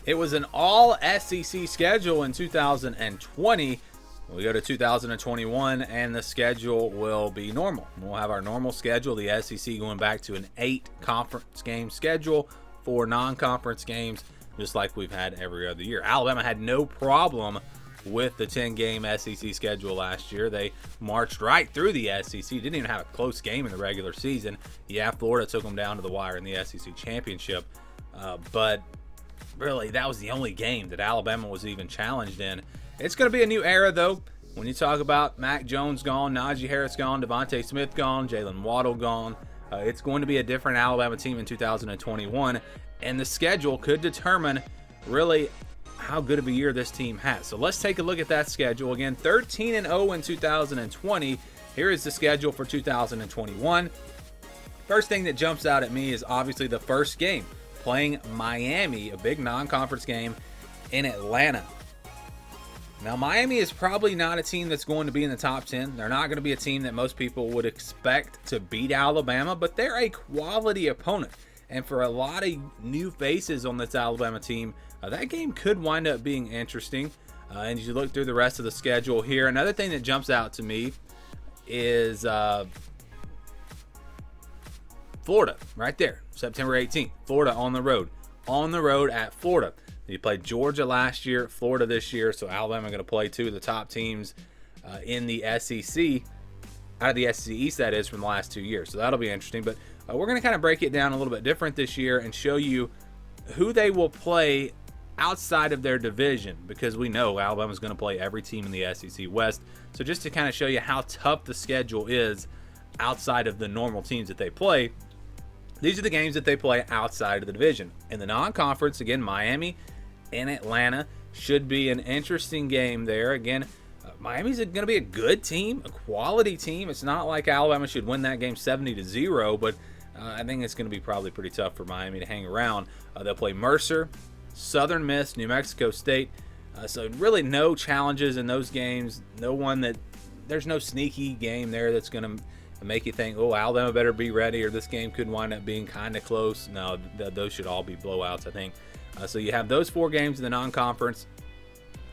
It was an all SEC schedule in 2020. We go to 2021, and the schedule will be normal. We'll have our normal schedule, the SEC going back to an 8 conference game schedule, 4 non-conference games, just like we've had every other year. Alabama had no problem with the 10-game SEC schedule last year. They marched right through the SEC, didn't even have a close game in the regular season. Yeah, Florida took them down to the wire in the SEC championship, but really, that was the only game that Alabama was even challenged in. It's going to be a new era, though. When you talk about Mac Jones gone, Najee Harris gone, Devontae Smith gone, Jalen Waddle gone, it's going to be a different Alabama team in 2021, and the schedule could determine really how good of a year this team has. So let's take a look at that schedule. Again, 13-0 in 2020. Here is the schedule for 2021. First thing that jumps out at me is obviously the first game, playing Miami, a big non-conference game in Atlanta. Now, Miami is probably not a team that's going to be in the top 10. They're not going to be a team that most people would expect to beat Alabama, but they're a quality opponent. And for a lot of new faces on this Alabama team, that game could wind up being interesting. And as you look through the rest of the schedule here, another thing that jumps out to me is Florida, right there, September 18th. Florida on the road at Florida. You played Georgia last year, Florida this year, so Alabama going to play 2 of the top teams in the SEC, out of the SEC East, that is, from the last 2 years. So that'll be interesting. But we're going to kind of break it down a little bit different this year and show you who they will play outside of their division, because we know Alabama's going to play every team in the SEC West. So just to kind of show you how tough the schedule is outside of the normal teams that they play, these are the games that they play outside of the division. In the non-conference, again, Miami and Atlanta should be an interesting game there. Again, Miami's going to be a good team, a quality team. It's not like Alabama should win that game 70-0, but I think it's going to be probably pretty tough for Miami to hang around. They'll play Mercer, Southern Miss, New Mexico State. So really no challenges in those games. There's no sneaky game there that's going to make you think, oh, Alabama better be ready, or this game could wind up being kind of close. No, those should all be blowouts, I think. So you have those 4 games in the non-conference.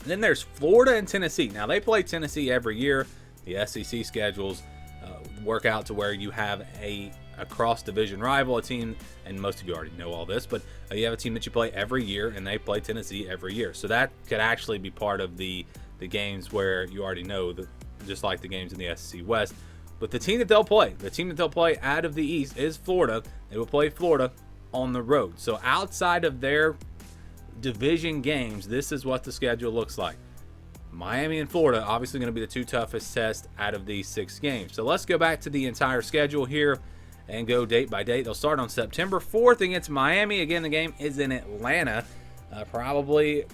And then there's Florida and Tennessee. Now, they play Tennessee every year. The SEC schedules work out to where you have a cross-division rival, a team, and most of you already know all this, but you have a team that you play every year, and they play Tennessee every year. So that could actually be part of the games where you already know, just like the games in the SEC West. But the team that they'll play out of the East is Florida. They will play Florida on the road. So outside of their division games, this is what the schedule looks like. Miami and Florida obviously going to be the 2 toughest tests out of these 6 games. So let's go back to the entire schedule here and go date by date. They'll start on September 4th against Miami. Again, the game is in Atlanta. Probably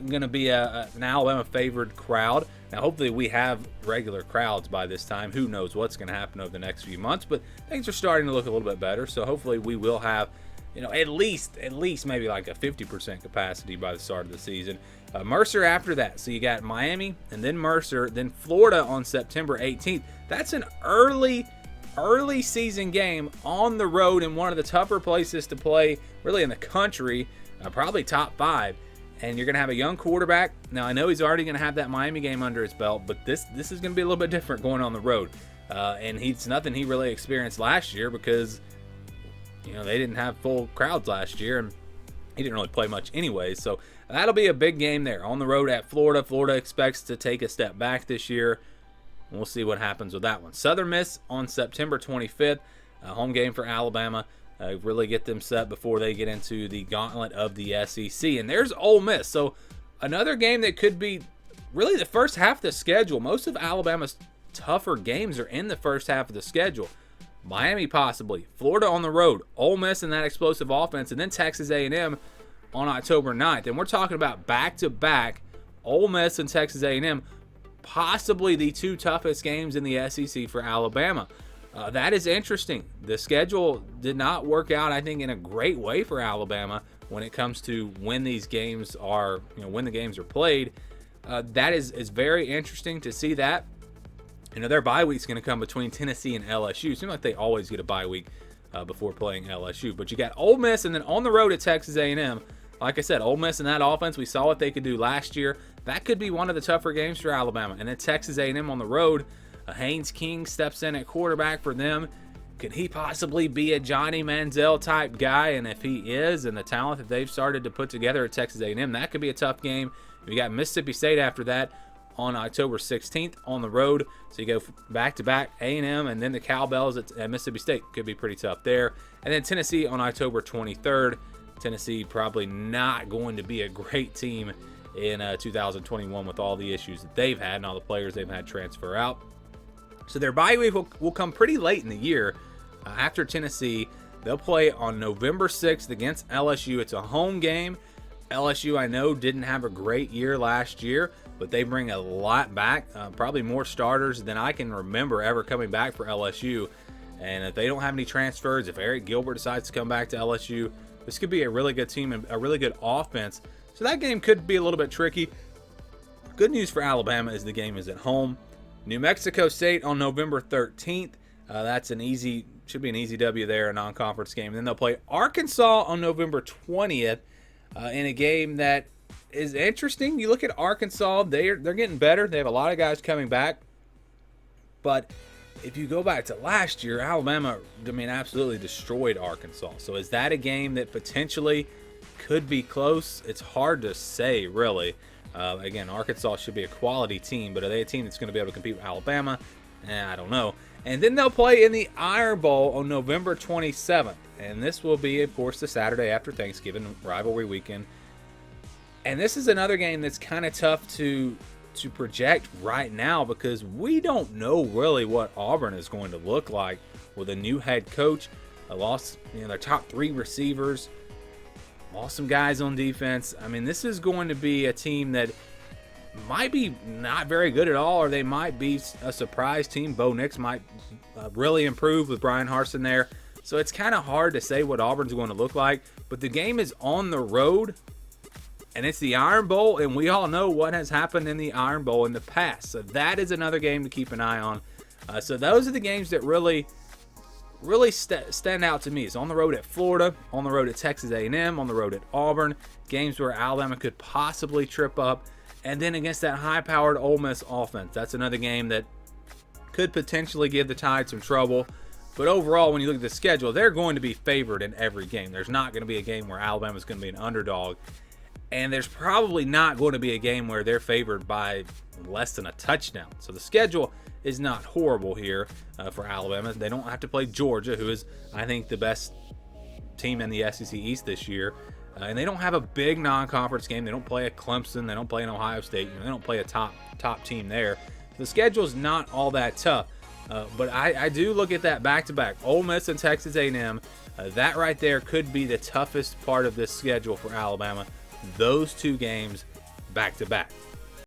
going to be an Alabama favored crowd. Now, hopefully we have regular crowds by this time. Who knows what's going to happen over the next few months, but things are starting to look a little bit better. So hopefully we will have, at least maybe like a 50% capacity by the start of the season. Mercer after that. So you got Miami and then Mercer, then Florida on September 18th. That's an early season game on the road in one of the tougher places to play really in the country, probably top 5. And you're going to have a young quarterback. Now, I know he's already going to have that Miami game under his belt, but this is going to be a little bit different going on the road. And it's nothing he really experienced last year because, they didn't have full crowds last year, and he didn't really play much anyway. So that'll be a big game there on the road at Florida. Florida expects to take a step back this year. We'll see what happens with that one. Southern Miss on September 25th, a home game for Alabama. Really get them set before they get into the gauntlet of the SEC. And there's Ole Miss. So another game that could be really the first half of the schedule. Most of Alabama's tougher games are in the first half of the schedule. Miami possibly, Florida on the road, Ole Miss and that explosive offense, and then Texas A&M on October 9th. And we're talking about back-to-back Ole Miss and Texas A&M, possibly the 2 toughest games in the SEC for Alabama. That is interesting. The schedule did not work out, I think, in a great way for Alabama when it comes to when these games are, when the games are played. That is very interesting to see that. Their bye week's going to come between Tennessee and LSU. Seems like they always get a bye week before playing LSU. But you got Ole Miss, and then on the road at Texas A&M. like I said, Ole Miss in that offense, we saw what they could do last year. That could be one of the tougher games for Alabama. And then Texas A&M on the road. Haynes King steps in at quarterback for them. Could he possibly be a Johnny Manziel type guy? And if he is, and the talent that they've started to put together at Texas A&M, that could be a tough game. We got Mississippi State after that on October 16th on the road. So you go back-to-back A&M and then the Cowbells at Mississippi State. Could be pretty tough there. And then Tennessee on October 23rd. Tennessee probably not going to be a great team in 2021 with all the issues that they've had and all the players they've had transfer out. So their bye week will come pretty late in the year. After Tennessee, they'll play on November 6th against LSU. It's a home game. LSU, I know, didn't have a great year last year, but they bring a lot back, probably more starters than I can remember ever coming back for LSU. And if they don't have any transfers, if Eric Gilbert decides to come back to LSU, this could be a really good team and a really good offense. So that game could be a little bit tricky. Good news for Alabama is the game is at home. New Mexico State on November 13th. That's should be an easy W there, a non-conference game. And then they'll play Arkansas on November 20th in a game that is interesting. You look at Arkansas, they're getting better. They have a lot of guys coming back. But if you go back to last year, Alabama, absolutely destroyed Arkansas. So is that a game that potentially could be close? It's hard to say, really. Again, Arkansas should be a quality team, but are they a team that's going to be able to compete with Alabama? I don't know. And then they'll play in the Iron Bowl on November 27th. And this will be, of course, the Saturday after Thanksgiving, rivalry weekend. And this is another game that's kind of tough to project right now because we don't know really what Auburn is going to look like with a new head coach. Lost their top 3 receivers, lost some guys on defense. This is going to be a team that might be not very good at all, or they might be a surprise team. Bo Nix might really improve with Brian Harsin there. So it's kind of hard to say what Auburn's going to look like. But the game is on the road, and it's the Iron Bowl, and we all know what has happened in the Iron Bowl in the past. So that is another game to keep an eye on. So those are the games that really stand out to me. It's on the road at Florida, on the road at Texas A&M, on the road at Auburn. Games where Alabama could possibly trip up. And then against that high-powered Ole Miss offense, that's another game that could potentially give the Tide some trouble. But overall, when you look at the schedule, they're going to be favored in every game. There's not going to be a game where Alabama's going to be an underdog. And there's probably not going to be a game where they're favored by less than a touchdown. So the schedule is not horrible here for Alabama. They don't have to play Georgia, who is, I think, the best team in the SEC East this year. And they don't have a big non-conference game. They don't play at Clemson. They don't play in Ohio State. They don't play a top team there. The schedule is not all that tough. But I do look at that back-to-back. Ole Miss and Texas A&M. That right there could be the toughest part of this schedule for Alabama. Those 2 games back-to-back.